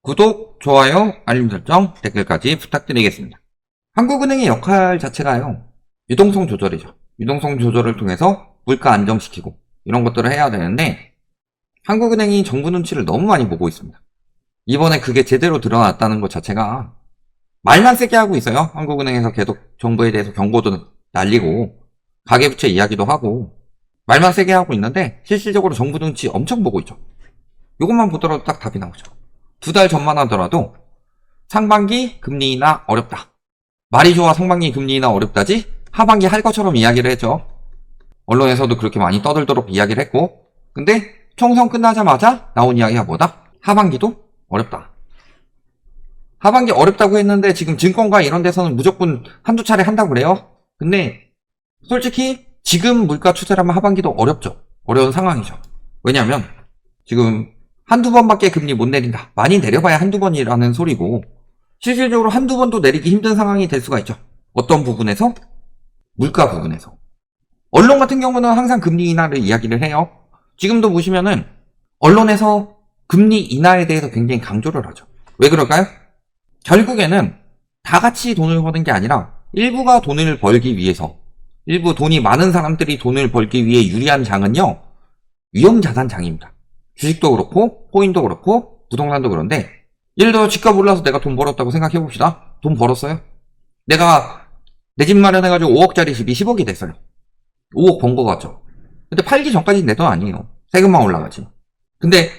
구독, 좋아요, 알림 설정, 댓글까지 부탁드리겠습니다. 한국은행의 역할 자체가요, 유동성 조절이죠. 유동성 조절을 통해서 물가 안정시키고 이런 것들을 해야 되는데 한국은행이 정부 눈치를 너무 많이 보고 있습니다. 이번에 그게 제대로 드러났다는 것 자체가 말만 세게 하고 있어요. 한국은행에서 계속 정부에 대해서 경고도 날리고 가계부채 이야기도 하고 말만 세게 하고 있는데 실질적으로 정부 눈치 엄청 보고 있죠. 이것만 보더라도 딱 답이 나오죠. 2달 전만 하더라도 상반기 금리 인하 어렵다. 말이 좋아 상반기 금리 인하 어렵다지 하반기 할 것처럼 이야기를 했죠. 언론에서도 그렇게 많이 떠들도록 이야기를 했고, 근데 총선 끝나자마자 나온 이야기가 뭐다? 하반기도 어렵다. 하반기 어렵다고 했는데 지금 증권가 이런 데서는 무조건 한두 차례 한다고 그래요. 근데 솔직히 지금 물가 추세라면 하반기도 어렵죠. 어려운 상황이죠. 왜냐하면 지금 한두 번밖에 금리 못 내린다. 많이 내려봐야 한두 번이라는 소리고 실질적으로 한두 번도 내리기 힘든 상황이 될 수가 있죠. 어떤 부분에서? 물가 부분에서. 언론 같은 경우는 항상 금리 인하를 이야기를 해요. 지금도 보시면은 언론에서 금리 인하에 대해서 굉장히 강조를 하죠. 왜 그럴까요? 결국에는 다 같이 돈을 버는 게 아니라 일부가 돈을 벌기 위해서, 일부 돈이 많은 사람들이 돈을 벌기 위해 유리한 장은요, 위험자산 장입니다. 주식도 그렇고 코인도 그렇고 부동산도 그런데, 예를 들어 집값 올라서 내가 돈 벌었다고 생각해 봅시다. 돈 벌었어요. 내가 내 집 마련해가지고 5억짜리 집이 10억이 됐어요. 5억 번 거 같죠. 근데 팔기 전까지 내 돈 아니에요. 세금만 올라가지. 근데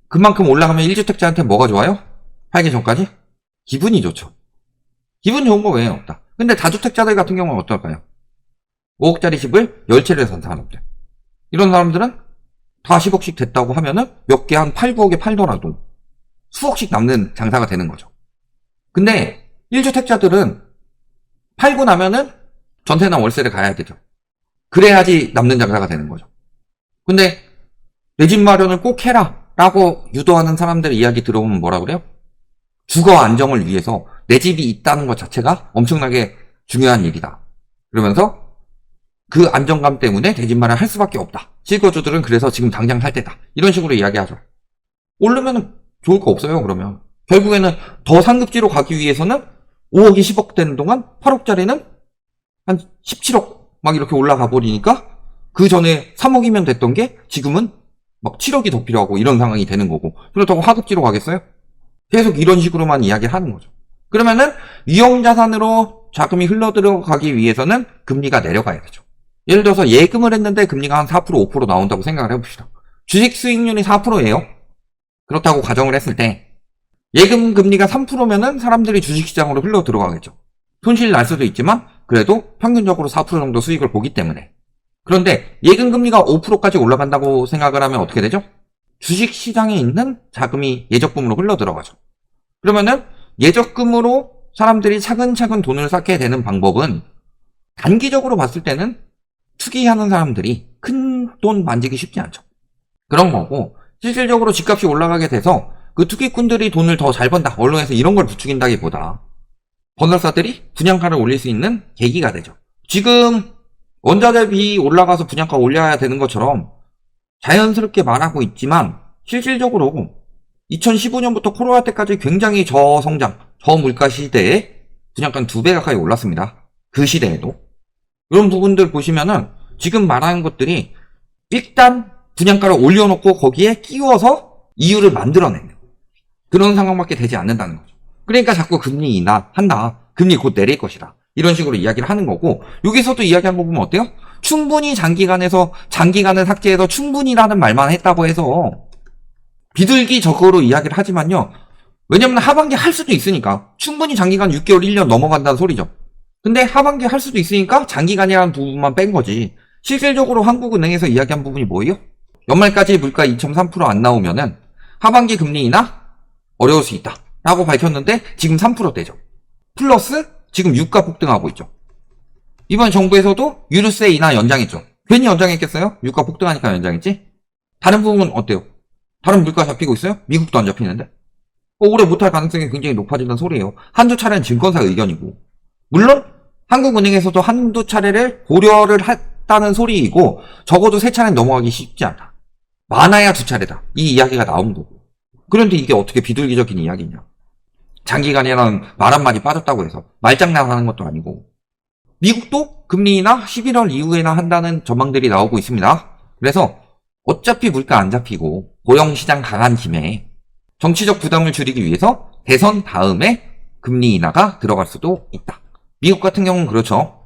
그만큼 올라가면 1주택자한테 뭐가 좋아요? 팔기 전까지? 기분이 좋죠. 기분 좋은 거 외에 없다. 근데 다주택자들 같은 경우는 어떨까요? 5억짜리 집을 10채를 산 사람들. 이런 사람들은 다 10억씩 됐다고 하면은 몇 개 한 8, 9억에 팔더라도 수억씩 남는 장사가 되는 거죠. 근데 1주택자들은 팔고 나면은 전세나 월세를 가야 되죠. 그래야지 남는 장사가 되는 거죠. 근데 내 집 마련을 꼭 해라 라고 유도하는 사람들의 이야기 들어보면 뭐라 그래요? 주거 안정을 위해서 내 집이 있다는 것 자체가 엄청나게 중요한 일이다. 그러면서 그 안정감 때문에 내 집 마련 할 수밖에 없다. 실거주들은 그래서 지금 당장 할 때다. 이런 식으로 이야기하죠. 오르면 좋을 거 없어요. 그러면 결국에는 더 상급지로 가기 위해서는 5억이 10억 되는 동안 8억짜리는 한 17억 막 이렇게 올라가 버리니까 그 전에 3억이면 됐던 게 지금은 막 7억이 더 필요하고 이런 상황이 되는 거고, 그렇다고 하급지로 가겠어요? 계속 이런 식으로만 이야기를 하는 거죠. 그러면은 위험자산으로 자금이 흘러들어가기 위해서는 금리가 내려가야 되죠. 예를 들어서 예금을 했는데 금리가 한 4%, 5% 나온다고 생각을 해봅시다. 주식 수익률이 4%예요. 그렇다고 가정을 했을 때 예금 금리가 3%면은 사람들이 주식시장으로 흘러 들어가겠죠. 손실 날 수도 있지만 그래도 평균적으로 4% 정도 수익을 보기 때문에. 그런데 예금 금리가 5%까지 올라간다고 생각을 하면 어떻게 되죠? 주식시장에 있는 자금이 예적금으로 흘러 들어가죠. 그러면은 예적금으로 사람들이 차근차근 돈을 쌓게 되는 방법은 단기적으로 봤을 때는 투기하는 사람들이 큰 돈 만지기 쉽지 않죠. 그런 거고, 실질적으로 집값이 올라가게 돼서 그 투기꾼들이 돈을 더 잘 번다. 언론에서 이런 걸 부추긴다기보다 건설사들이 분양가를 올릴 수 있는 계기가 되죠. 지금 원자재비 올라가서 분양가 올려야 되는 것처럼 자연스럽게 말하고 있지만 실질적으로 2015년부터 코로나 때까지 굉장히 저성장, 저물가 시대에 분양가는 2배 가까이 올랐습니다. 그 시대에도. 이런 부분들 보시면은 지금 말하는 것들이 일단 분양가를 올려놓고 거기에 끼워서 이유를 만들어내는 그런 상황밖에 되지 않는다는 거죠. 그러니까 자꾸 금리 인하 한다. 금리 곧 내릴 것이다. 이런 식으로 이야기를 하는 거고, 여기서도 이야기한 거 보면 어때요? 충분히 장기간을 삭제해서 충분히라는 말만 했다고 해서 비둘기적으로 이야기를 하지만요. 왜냐면 하반기 할 수도 있으니까. 충분히 장기간 6개월, 1년 넘어간다는 소리죠. 근데 하반기 할 수도 있으니까 장기간이라는 부분만 뺀 거지. 실질적으로 한국은행에서 이야기한 부분이 뭐예요? 연말까지 물가 2.3% 안 나오면은 하반기 금리 인하 어려울 수 있다 라고 밝혔는데 지금 3%대죠. 플러스 지금 유가 폭등하고 있죠. 이번 정부에서도 유류세 인하 연장했죠. 괜히 연장했겠어요? 유가 폭등하니까 연장했지? 다른 부분은 어때요? 다른 물가 잡히고 있어요? 미국도 안 잡히는데? 올해 못할 가능성이 굉장히 높아진다는 소리예요. 한두 차례는 증권사 의견이고, 물론 한국은행에서도 한두 차례를 고려를 했다는 소리이고, 적어도 3차례는 넘어가기 쉽지 않다. 많아야 2차례다. 이 이야기가 나온 거고. 그런데 이게 어떻게 비둘기적인 이야기냐. 장기간이라는 말 한마디 빠졌다고 해서 말장난하는 것도 아니고. 미국도 금리 인하 11월 이후에나 한다는 전망들이 나오고 있습니다. 그래서 어차피 물가 안 잡히고 고용시장 강한 김에 정치적 부담을 줄이기 위해서 대선 다음에 금리 인하가 들어갈 수도 있다. 미국 같은 경우는 그렇죠.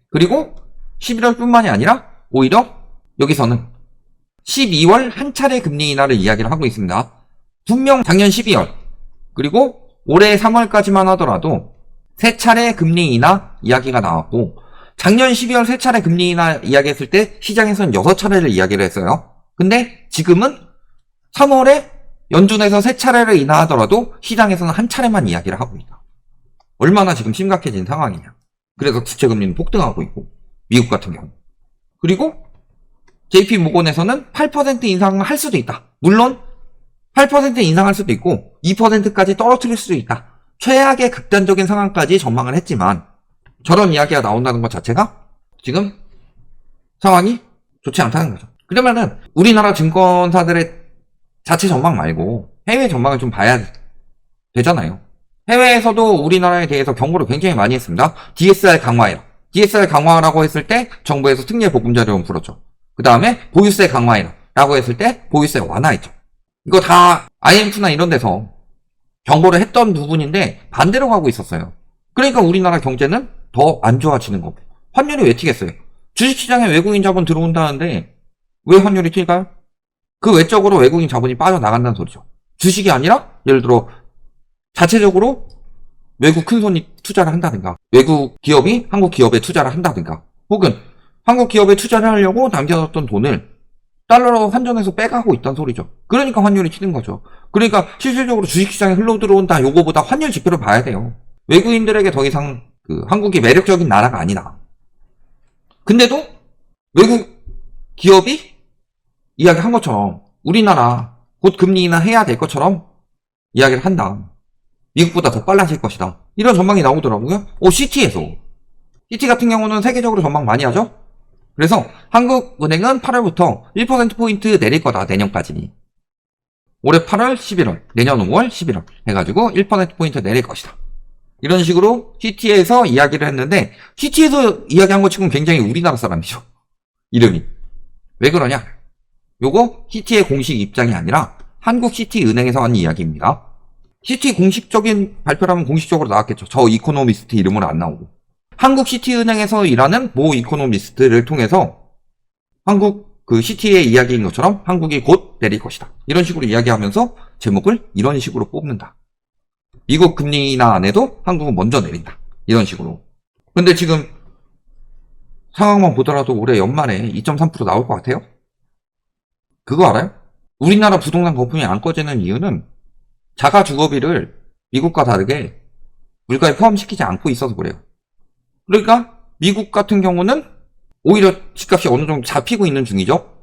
그리고 11월 뿐만이 아니라 오히려 여기서는 12월 한 차례 금리 인하를 이야기를 하고 있습니다. 분명 작년 12월 그리고 올해 3월까지만 하더라도 세 차례 금리 인하 이야기가 나왔고 작년 12월 세 차례 금리 인하 이야기했을 때 시장에서는 6차례를 이야기를 했어요. 근데 지금은 3월에 연준에서 세 차례를 인하하더라도 시장에서는 한 차례만 이야기를 하고 있다. 얼마나 지금 심각해진 상황이냐. 그래서 국채금리는 폭등하고 있고 미국 같은 경우. 그리고 JP모건에서는 8% 인상을 할 수도 있다. 물론 8% 인상할 수도 있고 2%까지 떨어뜨릴 수도 있다. 최악의 극단적인 상황까지 전망을 했지만 저런 이야기가 나온다는 것 자체가 지금 상황이 좋지 않다는 거죠. 그러면은 우리나라 증권사들의 자체 전망 말고 해외 전망을 좀 봐야 되잖아요. 해외에서도 우리나라에 대해서 경고를 굉장히 많이 했습니다. DSR 강화해라. DSR 강화라고 했을 때 정부에서 특례 보금자리론 풀었죠. 그 다음에 보유세 강화해라 라고 했을 때 보유세 완화했죠. 이거 다 IMF나 이런 데서 경고를 했던 부분인데 반대로 가고 있었어요. 그러니까 우리나라 경제는 더 안 좋아지는 거고. 환율이 왜 튀겠어요? 주식시장에 외국인 자본 들어온다는데 왜 환율이 튈까요? 그 외적으로 외국인 자본이 빠져나간다는 소리죠. 주식이 아니라 예를 들어 자체적으로 외국 큰손이 투자를 한다든가 외국 기업이 한국 기업에 투자를 한다든가 혹은 한국 기업에 투자를 하려고 남겨뒀던 돈을 달러로 환전해서 빼가고 있다는 소리죠. 그러니까 환율이 튀는 거죠. 그러니까 실질적으로 주식시장에 흘러들어온다 요거보다 환율 지표를 봐야 돼요. 외국인들에게 더 이상 한국이 매력적인 나라가 아니다. 근데도 외국 기업이 이야기한 것처럼 우리나라 곧 금리 인하 해야 될 것처럼 이야기를 한다. 미국보다 더 빨라질 것이다. 이런 전망이 나오더라고요. CT에서. CT 같은 경우는 세계적으로 전망 많이 하죠? 그래서 한국은행은 8월부터 1%포인트 내릴 거다. 내년까지. 올해 8월, 11월, 내년 5월, 11월 해가지고 1%포인트 내릴 것이다. 이런 식으로 CT에서 이야기를 했는데 CT에서 이야기한 것 치고는 굉장히 우리나라 사람이죠. 이름이. 왜 그러냐? 요거 CT의 공식 입장이 아니라 한국 CT은행에서 한 이야기입니다. CT 공식적인 발표라면 공식적으로 나왔겠죠. 저 이코노미스트 이름으로 안 나오고. 한국 CT은행에서 일하는 모 이코노미스트를 통해서 한국 CT의 이야기인 것처럼 한국이 곧 내릴 것이다. 이런 식으로 이야기하면서 제목을 이런 식으로 뽑는다. 미국 금리 인하 안 해도 한국은 먼저 내린다. 이런 식으로. 근데 지금 상황만 보더라도 올해 연말에 2.3% 나올 것 같아요? 그거 알아요? 우리나라 부동산 거품이 안 꺼지는 이유는 자가 주거비를 미국과 다르게 물가에 포함시키지 않고 있어서 그래요. 그러니까 미국 같은 경우는 오히려 집값이 어느 정도 잡히고 있는 중이죠.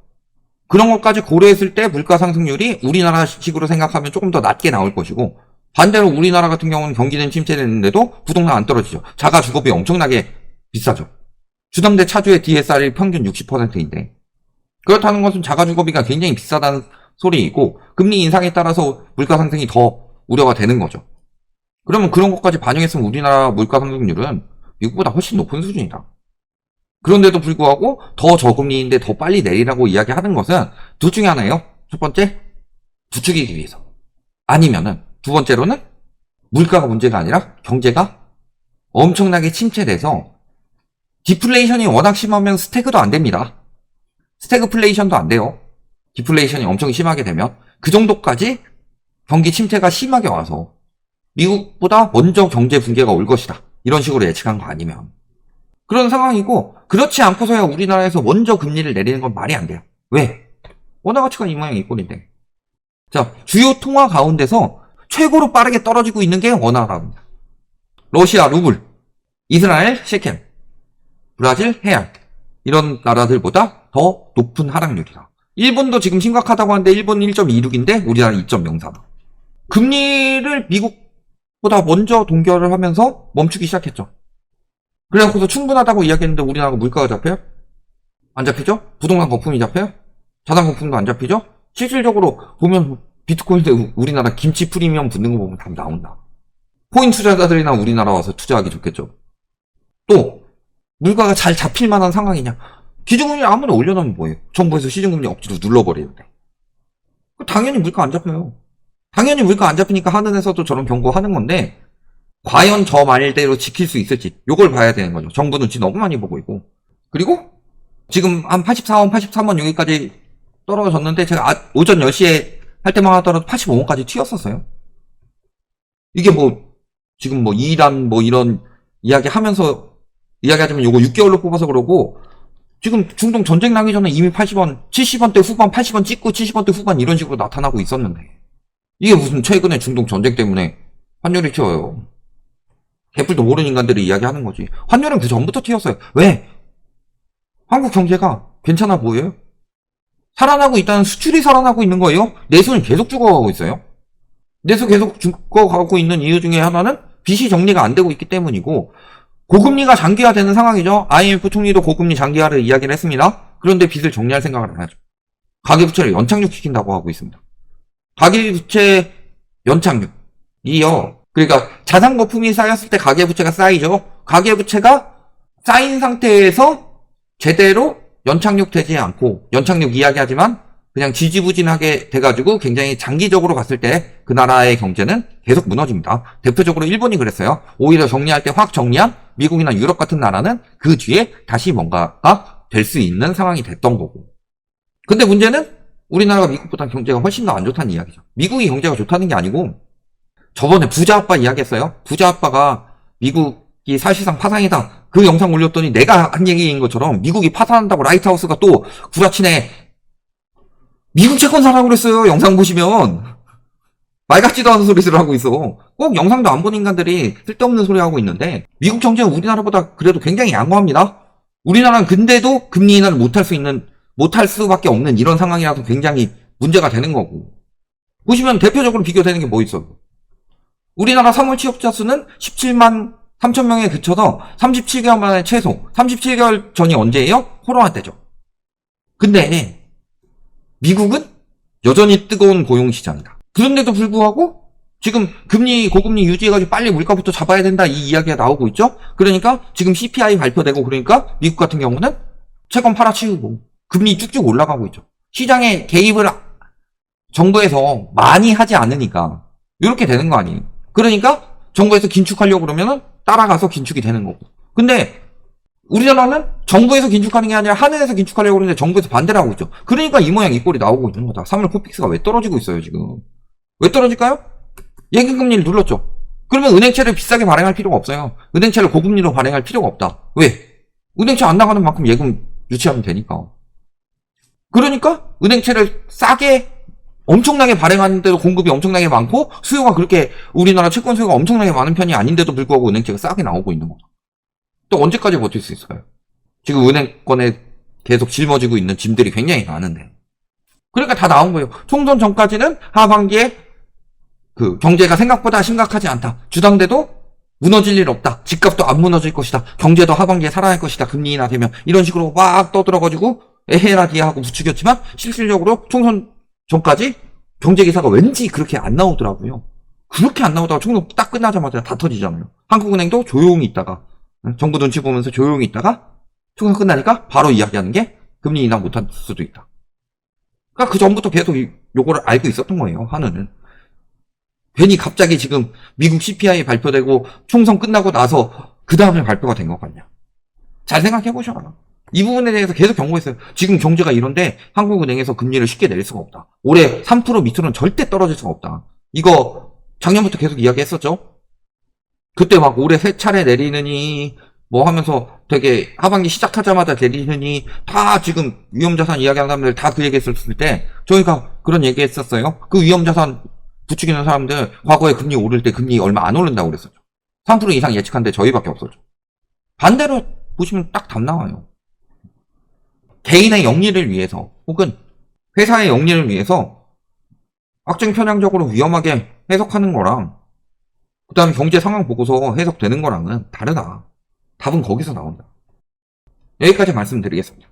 그런 것까지 고려했을 때 물가 상승률이 우리나라 식으로 생각하면 조금 더 낮게 나올 것이고 반대로 우리나라 같은 경우는 경기는 침체됐는데도 부동산 안 떨어지죠. 자가 주거비 엄청나게 비싸죠. 주담대 차주의 DSR이 평균 60%인데 그렇다는 것은 자가 주거비가 굉장히 비싸다는 소리이고 금리 인상에 따라서 물가 상승이 더 우려가 되는 거죠. 그러면 그런 것까지 반영했으면 우리나라 물가 상승률은 미국보다 훨씬 높은 수준이다. 그런데도 불구하고 더 저금리인데 더 빨리 내리라고 이야기하는 것은 둘 중에 하나예요. 첫 번째, 부추기기 위해서. 아니면은 두 번째로는 물가가 문제가 아니라 경제가 엄청나게 침체돼서 디플레이션이 워낙 심하면 스태그도 안 됩니다. 스태그플레이션도 안 돼요. 디플레이션이 엄청 심하게 되면 그 정도까지 경기 침체가 심하게 와서 미국보다 먼저 경제 붕괴가 올 것이다. 이런 식으로 예측한 거 아니면. 그런 상황이고 그렇지 않고서야 우리나라에서 먼저 금리를 내리는 건 말이 안 돼요. 왜? 원화 가치가 이 모양 이 꼴인데. 자, 주요 통화 가운데서 최고로 빠르게 떨어지고 있는 게 원화랍니다. 러시아 루블, 이스라엘 shekel, 브라질 헤알 이런 나라들보다 더 높은 하락률이다. 일본도 지금 심각하다고 하는데 일본 1.26인데 우리나라 2.04. 금리를 미국보다 먼저 동결을 하면서 멈추기 시작했죠. 그래서 충분하다고 이야기했는데 우리나라가 물가가 잡혀요? 안 잡히죠? 부동산 거품이 잡혀요? 자산 거품도 안 잡히죠? 실질적으로 보면 비트코인에 우리나라 김치 프리미엄 붙는 거 보면 답 나온다. 코인 투자자들이나 우리나라 와서 투자하기 좋겠죠. 또 물가가 잘 잡힐 만한 상황이냐. 기준금리 아무나 올려놓으면 뭐예요? 정부에서 시중금리 억지로 눌러버리는데. 당연히 물가 안 잡혀요. 당연히 물가 안 잡히니까 하늘에서도 저런 경고하는 건데 과연 저 말대로 지킬 수 있을지 요걸 봐야 되는 거죠. 정부 눈치 너무 많이 보고 있고. 그리고 지금 한 84원, 83원 여기까지 떨어졌는데 제가 오전 10시에 할 때만 하더라도 85원까지 튀었었어요. 이게 뭐 지금 뭐 이란 뭐 이런 이야기 하면서 이야기하자면 요거 6개월로 뽑아서 그러고 지금 중동 전쟁 나기 전에 이미 80원, 70원대 후반 80원 찍고 70원대 후반 이런 식으로 나타나고 있었는데 이게 무슨 최근에 중동 전쟁 때문에 환율이 튀어요. 개뿔도 모르는 인간들이 이야기하는 거지. 환율은 그 전부터 튀었어요. 왜? 한국 경제가 괜찮아 보여요? 살아나고 있다는 수출이 살아나고 있는 거예요? 내수는 계속 죽어가고 있어요. 내수 계속 죽어가고 있는 이유 중에 하나는 빚이 정리가 안 되고 있기 때문이고 고금리가 장기화되는 상황이죠. IMF 총리도 고금리 장기화를 이야기를 했습니다. 그런데 빚을 정리할 생각을 안 하죠. 가계부채를 연착륙시킨다고 하고 있습니다. 가계부채 연착륙이요. 그러니까 자산 거품이 쌓였을 때 가계부채가 쌓이죠. 가계부채가 쌓인 상태에서 제대로 연착륙되지 않고 연착륙 이야기하지만 그냥 지지부진하게 돼가지고 굉장히 장기적으로 갔을 때 그 나라의 경제는 계속 무너집니다. 대표적으로 일본이 그랬어요. 오히려 정리할 때 확 정리한 미국이나 유럽 같은 나라는 그 뒤에 다시 뭔가가 될 수 있는 상황이 됐던 거고. 근데 문제는 우리나라가 미국보다 경제가 훨씬 더 안 좋다는 이야기죠. 미국이 경제가 좋다는 게 아니고 저번에 부자 아빠 이야기했어요. 부자 아빠가 미국이 사실상 파산이다. 그 영상 올렸더니 내가 한 얘기인 것처럼 미국이 파산한다고 라이트하우스가 또 구라치네. 미국 채권 사라고 그랬어요. 영상 보시면. 말 같지도 않은 소리를 하고 있어. 꼭 영상도 안 본 인간들이 쓸데없는 소리 하고 있는데 미국 경제는 우리나라보다 그래도 굉장히 양호합니다. 우리나라는 근데도 금리 인하를 못할 수밖에 없는 이런 상황이라서 굉장히 문제가 되는 거고. 보시면 대표적으로 비교되는 게 뭐 있어요? 우리나라 3월 취업자 수는 17만 3천 명에 그쳐서 37개월 만에 최소. 37개월 전이 언제예요? 코로나 때죠. 근데 미국은 여전히 뜨거운 고용시장이다. 그런데도 불구하고 지금 고금리 유지해가지고 빨리 물가부터 잡아야 된다 이 이야기가 나오고 있죠. 그러니까 지금 CPI 발표되고 그러니까 미국 같은 경우는 채권 팔아치우고 금리 쭉쭉 올라가고 있죠. 시장에 개입을 정부에서 많이 하지 않으니까 이렇게 되는 거 아니에요. 그러니까 정부에서 긴축하려고 그러면은 따라가서 긴축이 되는 거고. 근데 우리나라는 정부에서 긴축하는 게 아니라 하늘에서 긴축하려고 그러는데 정부에서 반대를 하고 있죠. 그러니까 이 모양 이 꼴이 나오고 있는 거다. 3월 코픽스가 왜 떨어지고 있어요 지금. 왜 떨어질까요? 예금금리를 눌렀죠. 그러면 은행채를 비싸게 발행할 필요가 없어요. 은행채를 고금리로 발행할 필요가 없다. 왜? 은행채 안 나가는 만큼 예금 유치하면 되니까. 그러니까 은행채를 싸게 엄청나게 발행하는데도 공급이 엄청나게 많고 수요가 그렇게 우리나라 채권 수요가 엄청나게 많은 편이 아닌데도 불구하고 은행채가 싸게 나오고 있는 거다. 또 언제까지 버틸 수 있어요? 지금 은행권에 계속 짊어지고 있는 짐들이 굉장히 많은데. 그러니까 다 나온 거예요. 총선 전까지는 하반기에 경제가 생각보다 심각하지 않다. 주당대도 무너질 일 없다. 집값도 안 무너질 것이다. 경제도 하반기에 살아날 것이다. 금리 인하 되면. 이런 식으로 막 떠들어가지고 에헤라디아 하고 부추겼지만 실질적으로 총선 전까지 경제기사가 왠지 그렇게 안 나오더라고요. 그렇게 안 나오다가 총선 딱 끝나자마자 다 터지잖아요. 한국은행도 조용히 있다가 정부 눈치 보면서 조용히 있다가 총선 끝나니까 바로 이야기하는 게 금리 인하 못할 수도 있다. 그러니까 그 전부터 계속 요거를 알고 있었던 거예요. 하늘은. 괜히 갑자기 지금 미국 CPI 발표되고 총선 끝나고 나서 그 다음에 발표가 된 것 같냐. 잘 생각해보셔. 이 부분에 대해서 계속 경고했어요. 지금 경제가 이런데 한국은행에서 금리를 쉽게 내릴 수가 없다. 올해 3% 밑으로는 절대 떨어질 수가 없다. 이거 작년부터 계속 이야기했었죠. 그때 막 올해 3차례 내리느니 뭐 하면서 되게 하반기 시작하자마자 내리느니 다 지금 위험자산 이야기하는 사람들 다 그 얘기했었을 때 저희가 그런 얘기했었어요. 그 위험자산 부추기는 사람들 과거에 금리 오를 때 금리 얼마 안 오른다고 그랬었죠. 3% 이상 예측한데 저희밖에 없었죠. 반대로 보시면 딱 답 나와요. 개인의 영리를 위해서 혹은 회사의 영리를 위해서 악정 편향적으로 위험하게 해석하는 거랑 그 다음에 경제 상황 보고서 해석되는 거랑은 다르다. 답은 거기서 나온다. 여기까지 말씀드리겠습니다.